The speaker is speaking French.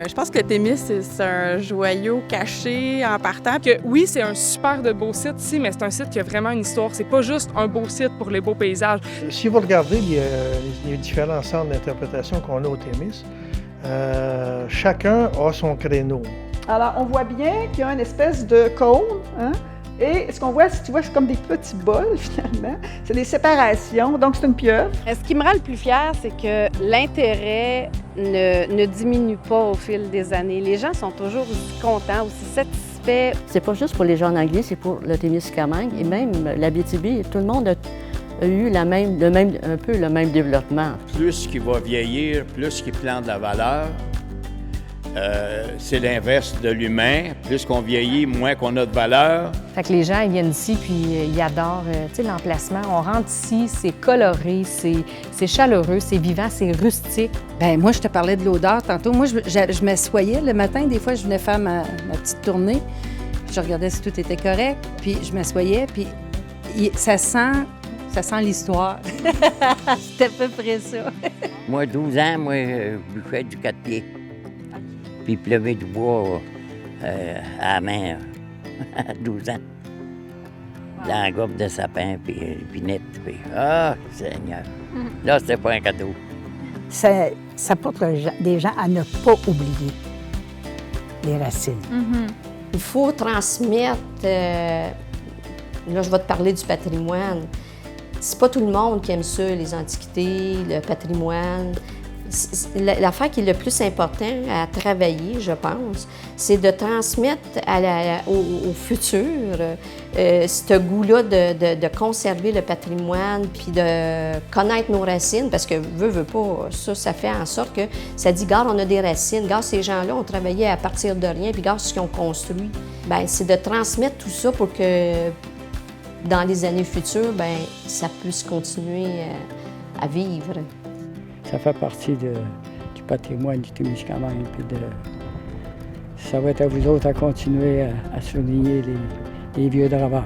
Je pense que le Témis, c'est un joyau caché en partant. Que oui, c'est un super de beau site ici, mais c'est un site qui a vraiment une histoire. C'est pas juste un beau site pour les beaux paysages. Si vous regardez les différents centres d'interprétation qu'on a au Témis, chacun a son créneau. Alors, on voit bien qu'il y a une espèce de cône, hein? Et ce qu'on voit, tu vois, c'est comme des petits bols, finalement. C'est des séparations, donc c'est une pieuvre. Ce qui me rend le plus fière, c'est que l'intérêt ne diminue pas au fil des années. Les gens sont toujours aussi contents, aussi satisfaits. C'est pas juste pour les gens anglais, c'est pour le Témiscamingue et même l'Abitibi. Tout le monde a eu un peu le même développement. Plus qu'il va vieillir, plus qu'il prend de la valeur. C'est l'inverse de l'humain. Plus qu'on vieillit, moins qu'on a de valeur. Fait que les gens ils viennent ici puis ils adorent l'emplacement. On rentre ici, c'est coloré, c'est chaleureux, c'est vivant, c'est rustique. Bien, moi, je te parlais de l'odeur tantôt. Moi, je m'assoyais le matin. Des fois, je venais faire ma petite tournée. Je regardais si tout était correct. Puis je m'assoyais, puis ça sent l'histoire. C'est à peu près ça. Moi, 12 ans, je bouffais du 4 pieds. Puis pleuvait du bois à la main à 12 ans. Dans la gobe de sapin, puis épinette. Puis, Seigneur! Là, c'était pas un cadeau. Ça porte des gens à ne pas oublier les racines. Il faut transmettre, là je vais te parler du patrimoine. C'est pas tout le monde qui aime ça, les antiquités, le patrimoine. L'affaire qui est le plus important à travailler, je pense, c'est de transmettre au futur ce goût-là de conserver le patrimoine puis de connaître nos racines, parce que veut pas, ça fait en sorte que ça dit, regarde, on a des racines, regarde, ces gens-là ont travaillé à partir de rien, puis regarde ce qu'ils ont construit. Bien, c'est de transmettre tout ça pour que dans les années futures, bien, ça puisse continuer à vivre. Ça fait partie du patrimoine du Témiscamingue. Ça va être à vous autres à continuer à souligner les vieux draveurs.